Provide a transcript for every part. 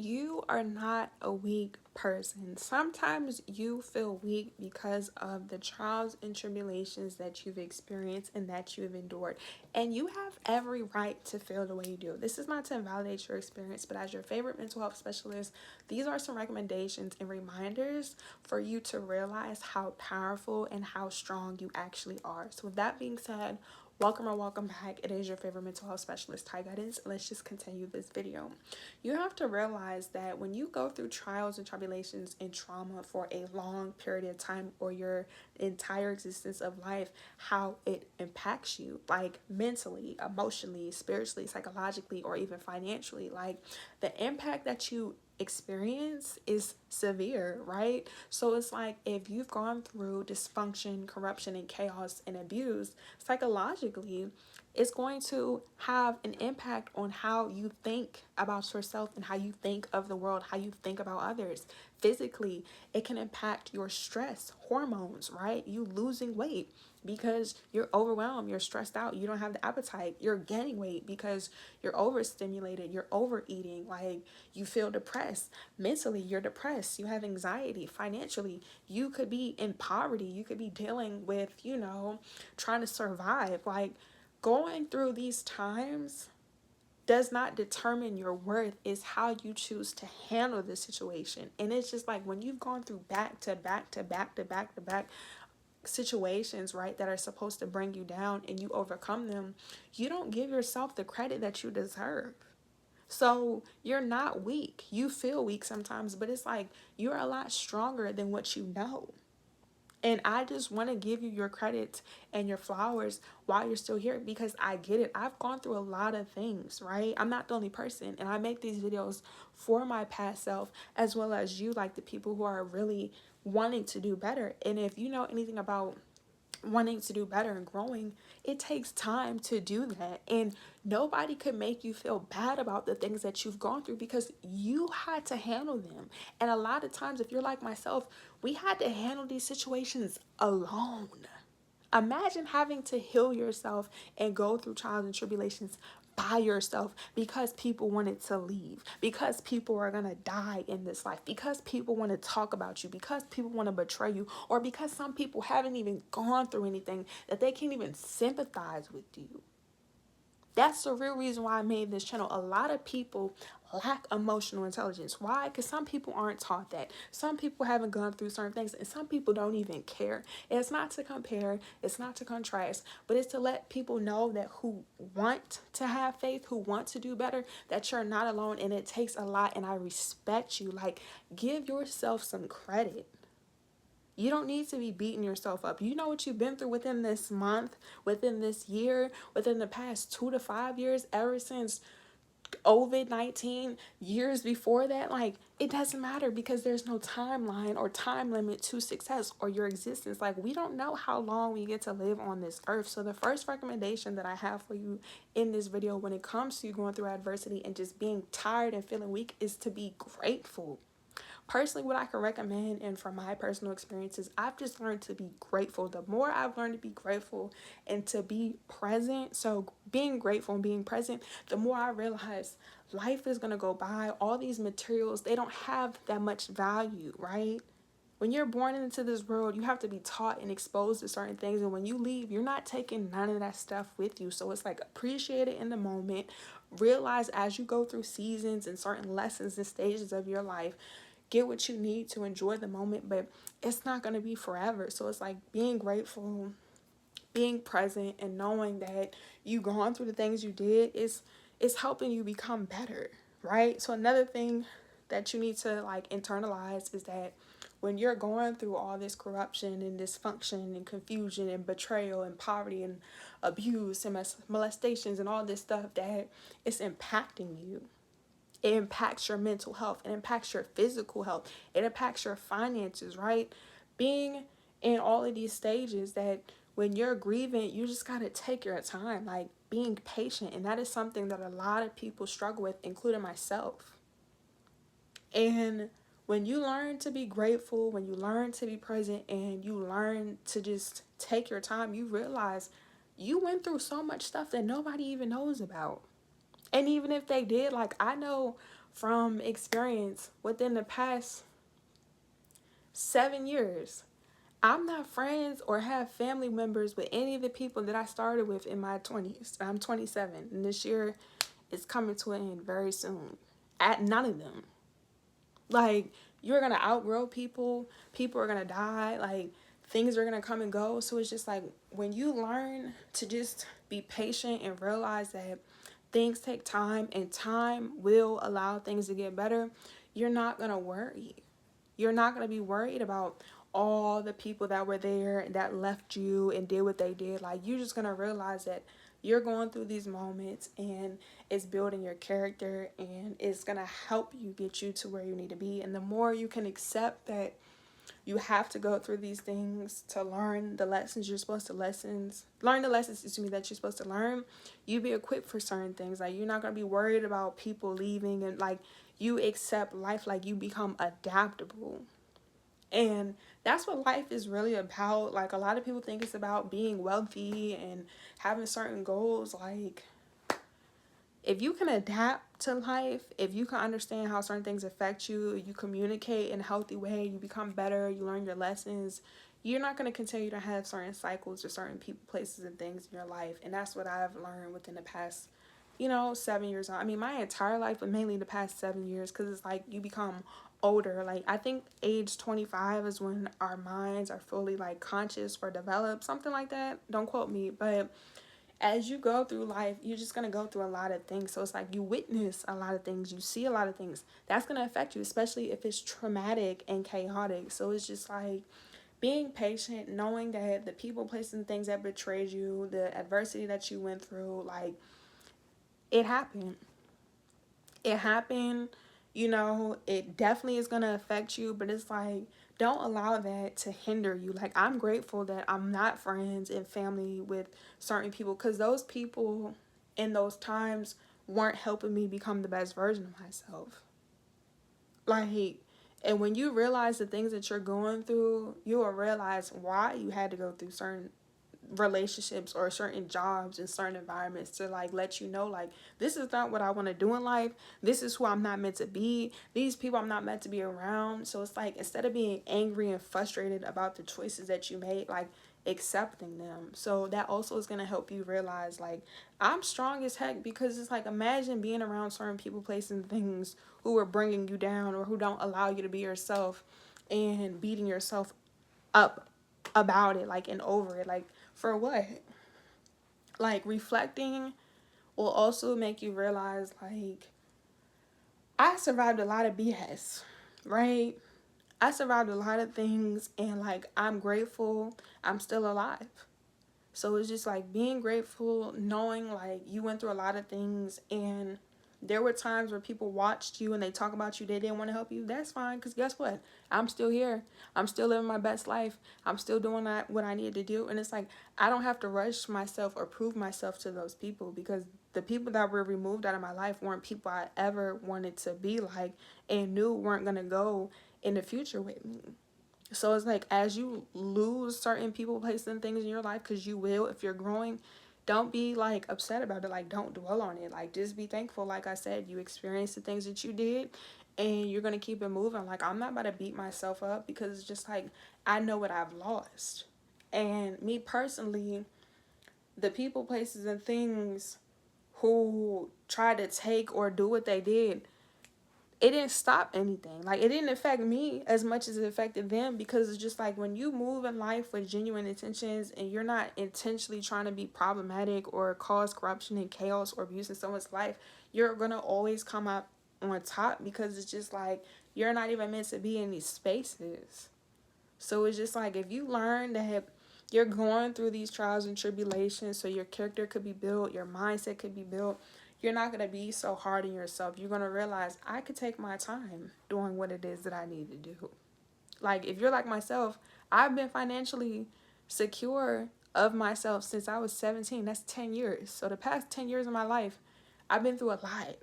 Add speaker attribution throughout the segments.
Speaker 1: You are not a weak person. Sometimes you feel weak because of the trials and tribulations that you've experienced and that you've endured. And you have every right to feel the way you do. This is not to invalidate your experience, but as your favorite mental health specialist, these are some recommendations and reminders for you to realize how powerful and how strong you actually are. So, with that being said, welcome or welcome back. It is your favorite mental health specialist, Ty Guidance. Let's just continue this video. You have to realize that when you go through trials and tribulations and trauma for a long period of time or your entire existence of life, how it impacts you, like mentally, emotionally, spiritually, psychologically, or even financially. Like the impact that you experience is severe, right? So it's like if you've gone through dysfunction, corruption, and chaos and abuse, psychologically, it's going to have an impact on how you think about yourself and how you think of the world, how you think about others. Physically, it can impact your stress, hormones, right? You losing weight because you're overwhelmed, you're stressed out, you don't have the appetite, you're gaining weight because you're overstimulated, you're overeating, like you feel depressed. Mentally, you're depressed, you have anxiety. Financially, you could be in poverty, you could be dealing with, trying to survive. Like going through these times does not determine your worth, is how you choose to handle the situation. And it's just like when you've gone through back to back to back to back to back situations, right, that are supposed to bring you down and you overcome them, you don't give yourself the credit that you deserve. So you're not weak. You feel weak sometimes, but it's like you're a lot stronger than what you know. And I just want to give you your credit and your flowers while you're still here because I get it. I've gone through a lot of things, right? I'm not the only person. And I make these videos for my past self as well as you, like the people who are really wanting to do better. And if you know anything about wanting to do better and growing, it takes time to do that. And nobody could make you feel bad about the things that you've gone through because you had to handle them. And a lot of times, if you're like myself, we had to handle these situations alone. Imagine having to heal yourself and go through trials and tribulations by yourself because people wanted to leave, because people are going to die in this life, because people want to talk about you, because people want to betray you, or because some people haven't even gone through anything that they can't even sympathize with you. That's the real reason why I made this channel. A lot of people lack emotional intelligence. Why? Because some people aren't taught that. Some people haven't gone through certain things, and some people don't even care. And it's not to compare, it's not to contrast, but it's to let people know that who want to have faith, who want to do better, that you're not alone, and it takes a lot, and I respect you. Like, give yourself some credit. You don't need to be beating yourself up. You know what you've been through within this month, within this year, within the past 2 to 5 years, ever since COVID-19, years before that. Like, it doesn't matter because there's no timeline or time limit to success or your existence. Like, we don't know how long we get to live on this earth. So the first recommendation that I have for you in this video when it comes to going through adversity and just being tired and feeling weak is to be grateful. Personally, what I can recommend, and from my personal experiences, I've just learned to be grateful. The more I've learned to be grateful and to be present, so being grateful and being present, the more I realize life is going to go by. All these materials, they don't have that much value, right? When you're born into this world, you have to be taught and exposed to certain things. And when you leave, you're not taking none of that stuff with you. So it's like appreciate it in the moment. Realize as you go through seasons and certain lessons and stages of your life, get what you need to enjoy the moment, but it's not going to be forever. So it's like being grateful, being present, and knowing that you gone through the things you did is helping you become better, right? So another thing that you need to like internalize is that when you're going through all this corruption and dysfunction and confusion and betrayal and poverty and abuse and molestations and all this stuff, that it's impacting you. It impacts your mental health. It impacts your physical health. It impacts your finances, right? Being in all of these stages, that when you're grieving, you just got to take your time, like being patient. And that is something that a lot of people struggle with, including myself. And when you learn to be grateful, when you learn to be present, and you learn to just take your time, you realize you went through so much stuff that nobody even knows about. And even if they did, like I know from experience within the past 7 years. I'm not friends or have family members with any of the people that I started with in my 20s. I'm 27, and this year is coming to an end very soon. At none of them. Like, you're gonna outgrow people, people are gonna die, like, things are gonna come and go. So it's just like, when you learn to just be patient and realize that things take time and time will allow things to get better, you're not gonna worry. You're not going to be worried about all the people that were there that left you and did what they did. Like, you're just going to realize that you're going through these moments and it's building your character and it's going to help you get you to where you need to be. And the more you can accept that you have to go through these things to learn the lessons you're supposed to learn the lessons, that you're supposed to learn, you be equipped for certain things. Like, you're not going to be worried about people leaving, and like, you accept life, like, you become adaptable. And that's what life is really about. Like, a lot of people think it's about being wealthy and having certain goals. Like, if you can adapt to life, if you can understand how certain things affect you, you communicate in a healthy way, you become better, you learn your lessons, you're not going to continue to have certain cycles or certain people, places, and things in your life. And that's what I've learned within the past, 7 years. I mean, my entire life, but mainly the past 7 years, because it's like you become older. Like, I think age 25 is when our minds are fully, like, conscious or developed, something like that. Don't quote me, but as you go through life, you're just going to go through a lot of things. So it's like you witness a lot of things, you see a lot of things. That's going to affect you, especially if it's traumatic and chaotic. So it's just like being patient, knowing that the people, places, and things that betrayed you, the adversity that you went through, like, it happened. It happened, it definitely is going to affect you, but it's like, don't allow that to hinder you. Like, I'm grateful that I'm not friends and family with certain people, because those people in those times weren't helping me become the best version of myself. Like, and when you realize the things that you're going through, you will realize why you had to go through certain relationships or certain jobs in certain environments, to like let you know, like, this is not what I want to do in life, this is who I'm not meant to be, these people I'm not meant to be around. So it's like, instead of being angry and frustrated about the choices that you made, like, accepting them. So that also is going to help you realize, like, I'm strong as heck, because it's like, imagine being around certain people, places, and things who are bringing you down or who don't allow you to be yourself, and beating yourself up about it, like, and over it, like, for what? Like, reflecting will also make you realize, like, I survived a lot of BS, right? I survived a lot of things, and like, I'm grateful I'm still alive. So it's just like being grateful, knowing like you went through a lot of things, and there were times where people watched you and they talk about you, they didn't want to help you. That's fine, because guess what? I'm still here. I'm still living my best life. I'm still doing what I needed to do. And it's like, I don't have to rush myself or prove myself to those people, because the people that were removed out of my life weren't people I ever wanted to be like and knew weren't going to go in the future with me. So it's like, as you lose certain people, places, and things in your life, because you will if you're growing, don't be like upset about it. Like, don't dwell on it. Like, just be thankful. Like I said, you experienced the things that you did, and you're going to keep it moving. Like, I'm not about to beat myself up, because it's just like, I know what I've lost. And me personally, the people, places, and things who tried to take or do what they did, it didn't stop anything. Like, it didn't affect me as much as it affected them, because it's just like, when you move in life with genuine intentions and you're not intentionally trying to be problematic or cause corruption and chaos or abuse in someone's life, you're gonna always come up on top, because it's just like, you're not even meant to be in these spaces. So it's just like, if you learn that you're going through these trials and tribulations so your character could be built, your mindset could be built, you're not going to be so hard on yourself. You're going to realize, I could take my time doing what it is that I need to do. Like, if you're like myself, I've been financially secure of myself since I was 17. That's 10 years. So the past 10 years of my life, I've been through a lot.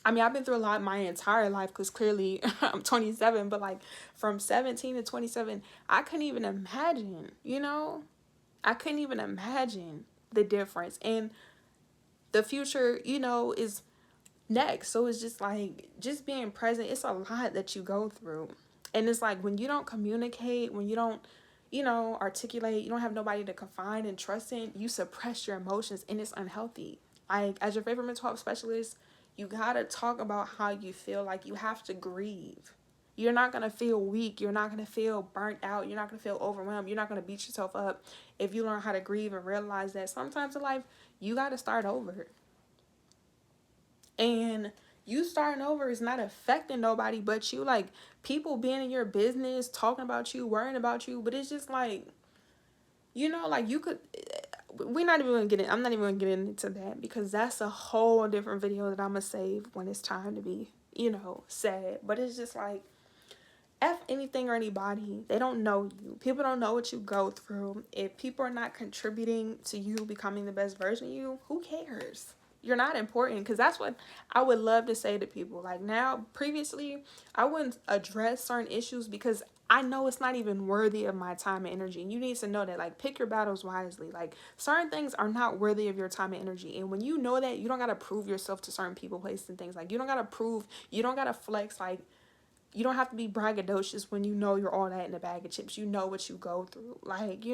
Speaker 1: I mean, I've been through a lot my entire life, because clearly I'm 27, but like, from 17 to 27, I couldn't even imagine, I couldn't even imagine the difference. And the future, is next. So it's just like, just being present, it's a lot that you go through. And it's like, when you don't communicate, when you don't, articulate, you don't have nobody to confide and trust in, you suppress your emotions, and it's unhealthy. Like, as your favorite mental health specialist, you gotta talk about how you feel. Like, you have to grieve. You're not gonna feel weak. You're not gonna feel burnt out. You're not gonna feel overwhelmed. You're not gonna beat yourself up if you learn how to grieve and realize that sometimes in life you gotta start over. And you starting over is not affecting nobody but you. Like, people being in your business, talking about you, worrying about you, but it's just like, like, you could, we're not even gonna get in, I'm not even gonna get into that, because that's a whole different video that I'm gonna save when it's time to be, said. But it's just like, F anything or anybody. They don't know you. People don't know what you go through. If people are not contributing to you becoming the best version of you, who cares? You're not important. Because that's what I would love to say to people. Like, now, previously, I wouldn't address certain issues because I know it's not even worthy of my time and energy. And you need to know that. Like, pick your battles wisely. Like, certain things are not worthy of your time and energy. And when you know that, you don't got to prove yourself to certain people, places, and things. Like, you don't got to prove, you don't got to flex. Like, you don't have to be braggadocious when you know you're all that in a bag of chips. You know what you go through. Like,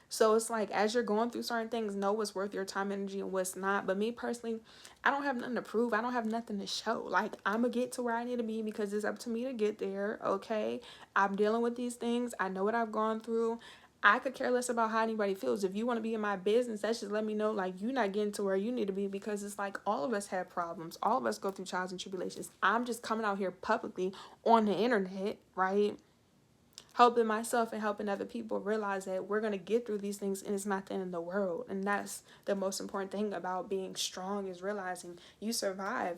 Speaker 1: So it's like, as you're going through certain things, know what's worth your time, energy, and what's not. But me personally, I don't have nothing to prove. I don't have nothing to show. Like, I'm going to get to where I need to be because it's up to me to get there, okay? I'm dealing with these things. I know what I've gone through. I could care less about how anybody feels. If you want to be in my business, that's just let me know, like, you're not getting to where you need to be, because it's like, all of us have problems. All of us go through trials and tribulations. I'm just coming out here publicly on the internet, right? Helping myself and helping other people realize that we're going to get through these things, and it's not the end of the world. And that's the most important thing about being strong, is realizing you survive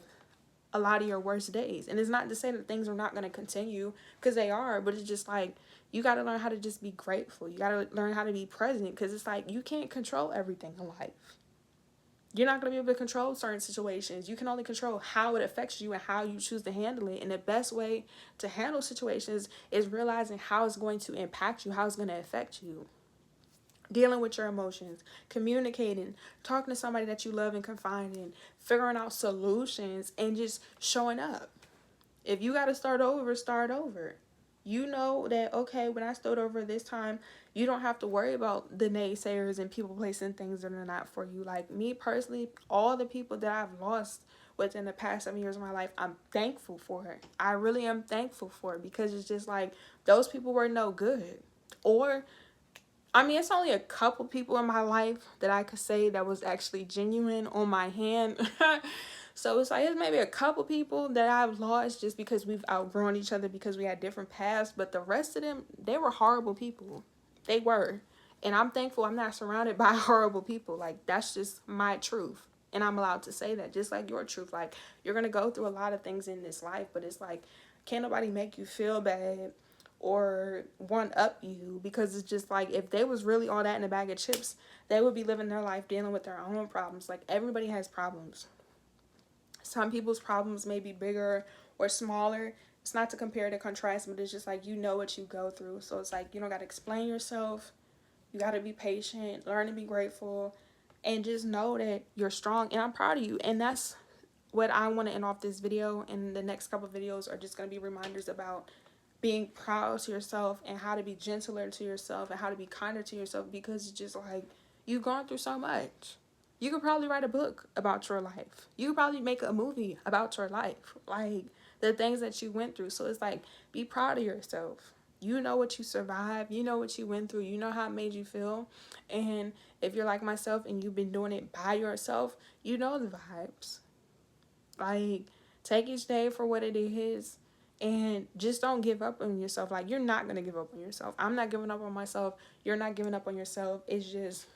Speaker 1: a lot of your worst days. And it's not to say that things are not going to continue, because they are, but it's just like, you got to learn how to just be grateful. You got to learn how to be present, because it's like, you can't control everything in life. You're not going to be able to control certain situations. You can only control how it affects you and how you choose to handle it. And the best way to handle situations is realizing how it's going to impact you, how it's going to affect you. Dealing with your emotions, communicating, talking to somebody that you love and confide in, figuring out solutions, and just showing up. If you got to start over, start over. You know that, okay, when I start over this time, you don't have to worry about the naysayers and people placing things that are not for you. Like, me personally, all the people that I've lost within the past 7 years of my life, I'm thankful for it. I really am thankful for it, because it's just like, those people were no good. Or, I mean, it's only a couple people in my life that I could say that was actually genuine on my hand. So it's like, it's maybe a couple people that I've lost just because we've outgrown each other, because we had different paths. But the rest of them, they were horrible people. They were. And I'm thankful I'm not surrounded by horrible people. Like, that's just my truth. And I'm allowed to say that, just like your truth. Like, you're going to go through a lot of things in this life, but it's like, can't nobody make you feel bad or one up you, because it's just like, if they was really all that in a bag of chips, they would be living their life dealing with their own problems. Like, everybody has problems. Some people's problems may be bigger or smaller. It's not to compare to contrast, but it's just like, you know what you go through. So it's like, you don't got to explain yourself. You got to be patient, learn to be grateful, and just know that you're strong. And I'm proud of you. And that's what I want to end off this video. And the next couple of videos are just going to be reminders about being proud to yourself, and how to be gentler to yourself, and how to be kinder to yourself, because it's just like, you've gone through so much. You could probably write a book about your life. You could probably make a movie about your life. Like, the things that you went through. So it's like, be proud of yourself. You know what you survived. You know what you went through. You know how it made you feel. And if you're like myself and you've been doing it by yourself, you know the vibes. Like, take each day for what it is, and just don't give up on yourself. Like, you're not going to give up on yourself. I'm not giving up on myself. You're not giving up on yourself. It's just,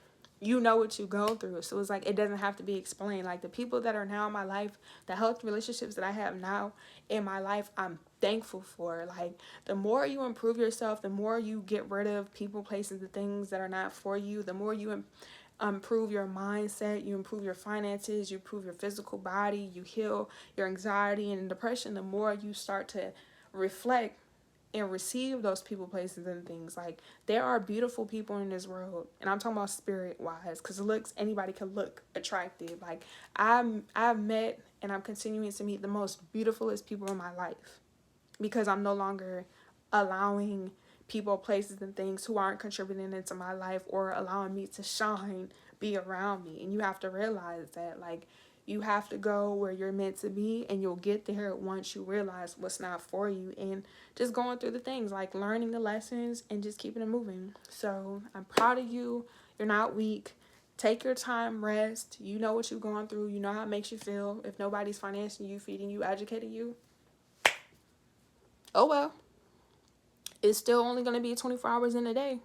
Speaker 1: you know what you go through. So it's like, it doesn't have to be explained. Like, the people that are now in my life, the health relationships that I have now in my life, I'm thankful for. Like, the more you improve yourself, the more you get rid of people, places, the things that are not for you, the more you improve your mindset, you improve your finances, you improve your physical body, you heal your anxiety and depression, the more you start to reflect and receive those people, places, and things. Like, there are beautiful people in this world, and I'm talking about spirit wise, because looks, anybody can look attractive. Like, I've met and I'm continuing to meet the most beautifulest people in my life, because I'm no longer allowing people, places, and things who aren't contributing into my life or allowing me to shine be around me. And you have to realize that, like, you have to go where you're meant to be, and you'll get there once you realize what's not for you, and just going through the things, like learning the lessons and just keeping it moving. So I'm proud of you. You're not weak. Take your time, rest. You know what you're going through. You know how it makes you feel. If nobody's financing you, feeding you, educating you, oh well. It's still only going to be 24 hours in a day.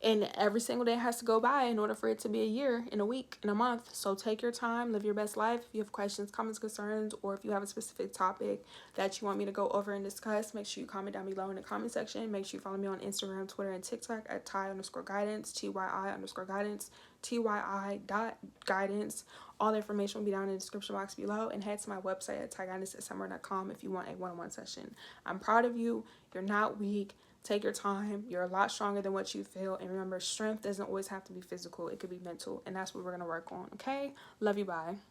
Speaker 1: And every single day has to go by in order for it to be a year, in a week, in a month. So take your time, live your best life. If you have questions, comments, concerns, or if you have a specific topic that you want me to go over and discuss, make sure you comment down below in the comment section. Make sure you follow me on Instagram, Twitter, and TikTok at Ty_guidance, TYI_guidance, TYI.guidance. All the information will be down in the description box below. And head to my website at tyguidance@summer.com if you want a one-on-one session. I'm proud of you. You're not weak. Take your time. You're a lot stronger than what you feel. And remember, strength doesn't always have to be physical. It could be mental. And that's what we're going to work on. Okay? Love you. Bye.